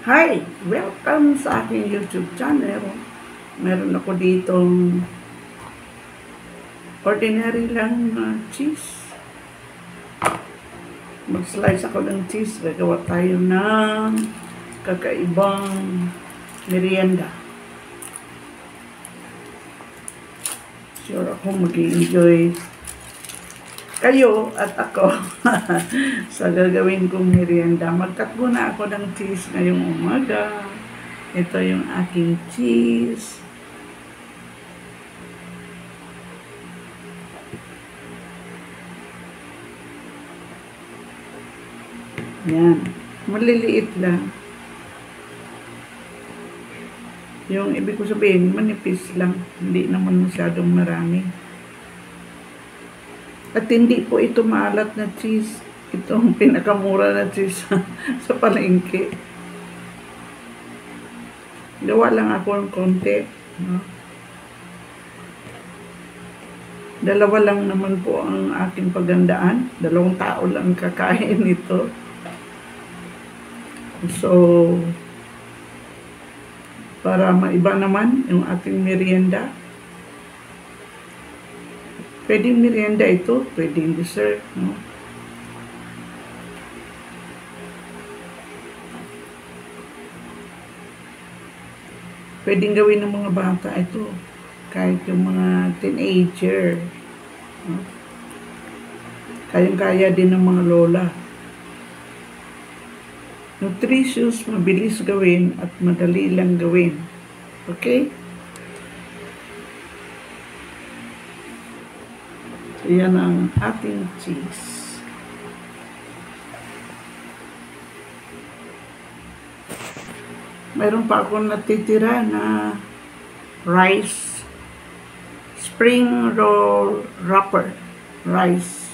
Hi! Welcome sa aking YouTube channel. Meron ako ditong ordinary lang na cheese. Mag-slice ako ng cheese. Gagawa tayo ng kakaibang merienda. Sure ako mag-i-enjoy kayo at ako sa gagawin kong merienda. Mag-cut muna ako ng cheese ngayong umaga. Ito yung aking cheese. Yan. Maliliit lang. Yung ibig ko sabihin, manipis lang. Hindi naman masyadong marami. At hindi po ito maalat na cheese. Ito ang pinakamura na cheese sa palengke. Gawa lang ako ng konti. No? Dalawa lang naman po ang aking pagandaan. 2 tao lang kakain nito. So, para maiba naman yung ating merienda. Pwedeng merienda ito, pwedeng dessert, no? Pwedeng gawin ng mga bata ito, kahit yung mga teenager, no? Kayang-kaya din ng mga lola. Nutritious, mabilis gawin, at madali lang gawin. Okay? So, yan ang ating cheese. Mayroon pa akong natitira na rice, spring roll wrapper, rice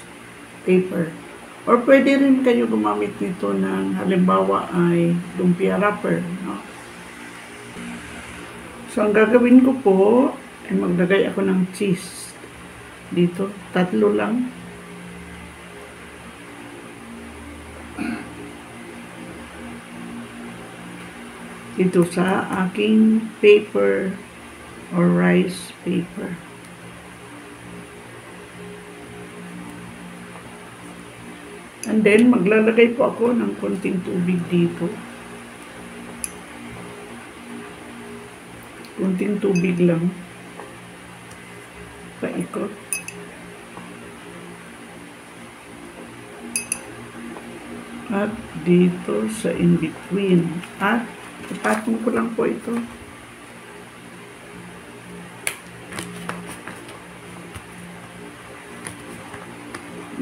paper. Or pwede rin kayo gumamit nito ng halimbawa ay lumpia wrapper. No? So, ang gagawin ko po ay maglagay ako ng cheese. Dito, 3 lang. Dito sa aking paper or rice paper. And then, maglalagay po ako ng konting tubig dito. Konting tubig lang. Paikot. At dito sa in-between. At ipatong ko lang po ito.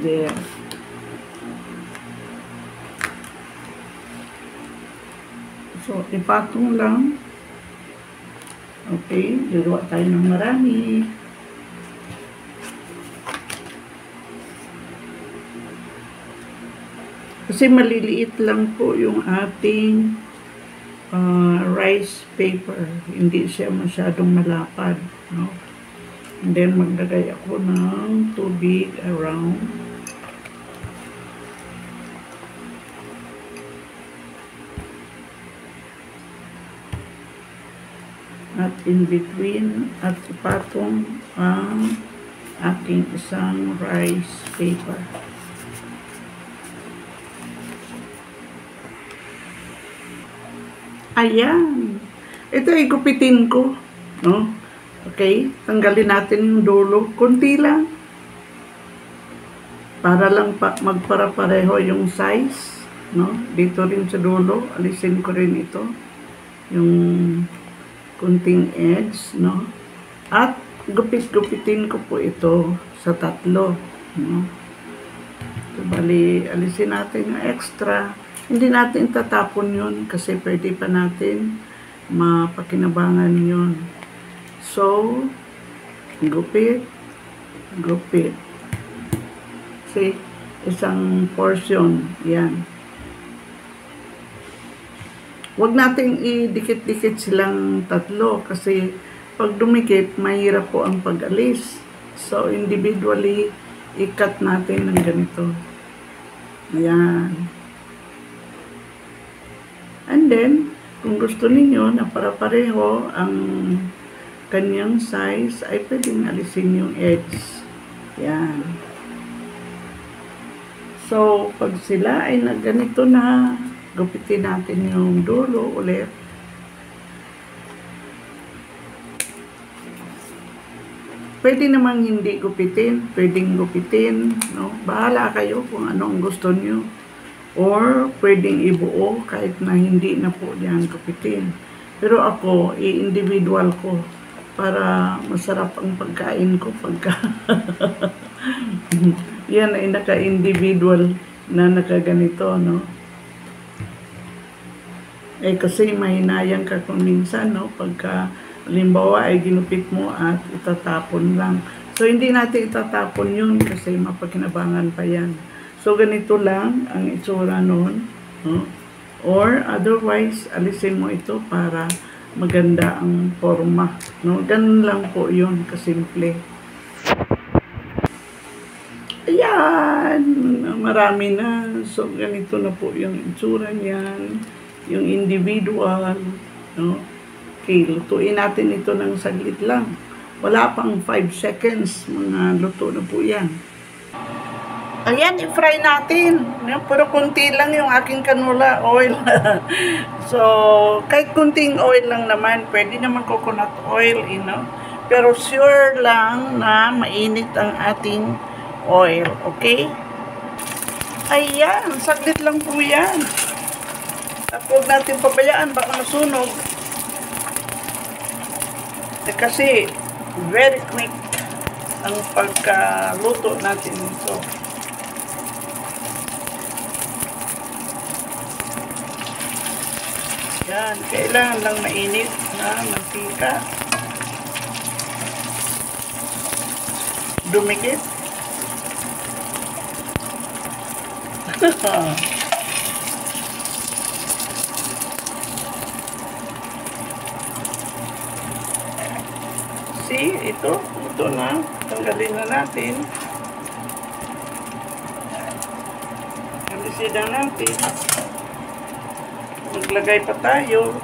There. So, ipatong lang. Okay, gagawa tayo ng marami. Kasi maliliit lang po yung ating rice paper. Hindi siya masyadong malapad. No? And then, maglagay ako ng tubig around. At in between, at ipatong ang aking isang rice paper. Ayan. Ito ay gupitin ko. No? Okay? Tanggalin natin yung dulo. Kunti lang. Para lang magpara-pareho yung size. No? Dito rin sa dulo. Alisin ko rin ito. Yung kunting edge. No? At gupit-gupitin ko po ito sa 3. No? So, bali, alisin natin yung extra. Hindi natin tatapon yun kasi pwede pa natin mapakinabangan yun. So, gupit, gupit. See, isang portion, yan. Huwag natin idikit-dikit silang 3 kasi pag dumikit, mahirap po ang pag-alis. So, individually, i-cut natin ng ganito. Ayan. And then, Kung gusto ninyo na para-pareho ang kanyang size, ay pwedeng alisin yung edge. Yan. So, pag sila ay nagganito na, gupitin natin yung dulo ulit. Pwede namang hindi gupitin, pwedeng gupitin, no? Bahala kayo kung anong gusto nyo. Or, pwedeng ibuo kahit na hindi na po diyan gupitin. Pero ako, i-individual ko para masarap ang pagkain ko pagka yan ay naka-individual na nakaganito, no? Eh, kasi mahinayang ka kung minsan, no? Pagka halimbawa ay ginupit mo at itatapon lang. So, hindi natin itatapon yun kasi mapakinabangan pa yan. So, ganito lang ang itsura nun. No? Or, otherwise, alisin mo ito para maganda ang forma. No? Ganun lang po yun, kasimple. Ayan! Marami na. So, ganito na po yung itsura niyan. Yung individual. No? Okay, lutuin natin ito ng saglit lang. Wala pang 5 seconds. Mga luto na po yan. Ayan, i-fry natin. Pero kunti lang yung aking canola oil. So, kahit kunting oil lang naman, pwede naman coconut oil, you know? Pero sure lang na mainit ang ating oil, okay? Ayan, saglit lang po yan. At huwag natin pabayaan, baka masunog. Kasi very quick ang pagkaluto natin ito. Yan, kailangan lang mainit na mantika. Dumikit. See, ito na. Tanggalin na natin. Alisin na natin. Maglagay pa tayo.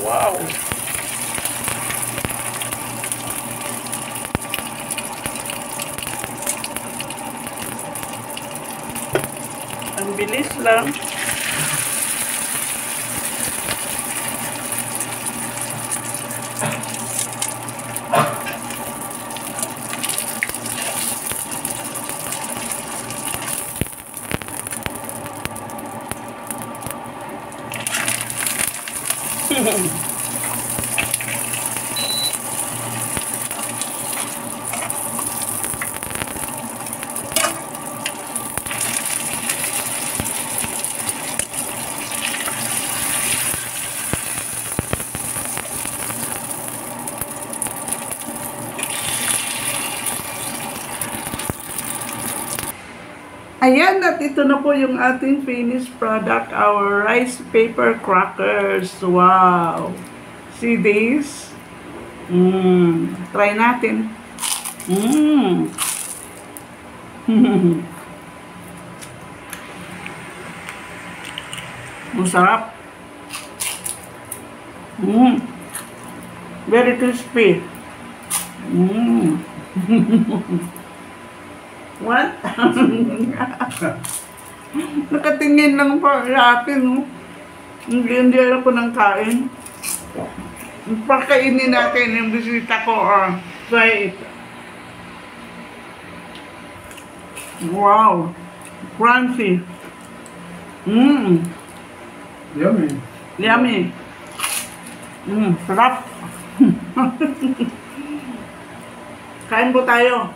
Wow! Ang bilis lang. Ayan, at ito na po yung ating finished product, our rice paper crackers. Wow! See this? Try natin. Masarap. Very crispy. What? Nakatingin lang pa sa atin, no? Hindi ako ng kain. Pakainin natin yung bisita ko, try it. Wow! Crunchy. Yummy. Yummy. Sarap. Kain po tayo.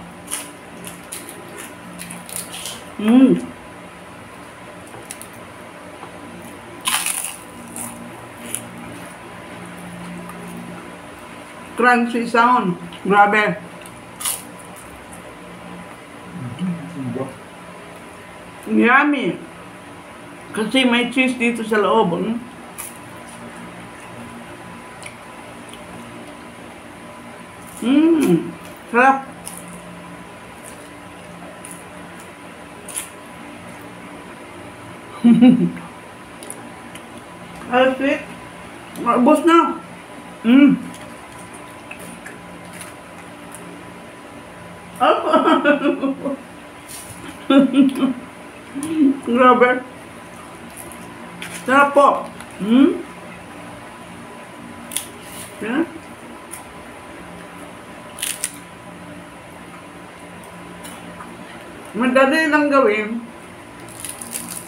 Crunchy sound. Grabe. Yummy. Kasi may cheese dito sa loob. Sarap. Ay, sweet. Ubos na. Grabe. Sarap po. Yan. Madali lang gawin.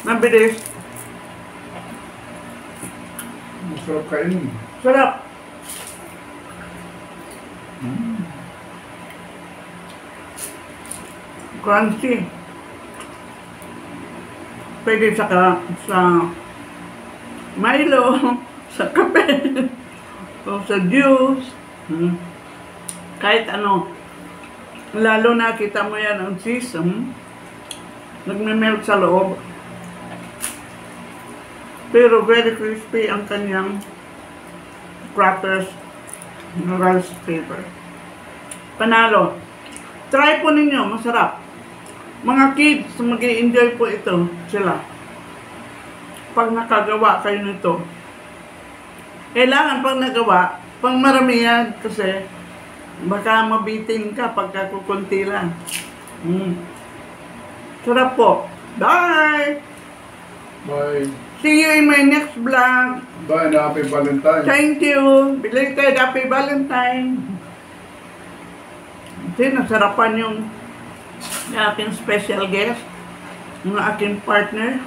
Mabilis. Masarap kainin. Sarap. Crunchy. Pwede sa Milo, sa kape, o sa juice. Kahit ano. Lalo na kita mo yan ang cheese. Nagme-melt sa loob. Pero very crispy ang kanyang crackers na rice paper. Panalo. Try po ninyo, masarap. Mga kids, mag-i-enjoy po ito sila. Pag nakagawa kayo nito. Kailangan pag nagawa, pang maramihan kasi baka mabitin ka pagka kukunti lang. Sarap po. Bye! Bye. See you in my next vlog. Bye and happy Valentine. Thank you. Belated Happy Valentine. Kasi nasarapan yung aking special guest, yung aking partner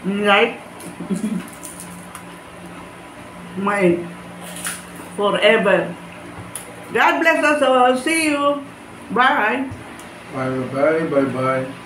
in life. My forever. God bless us all. See you. Bye. Bye bye bye bye.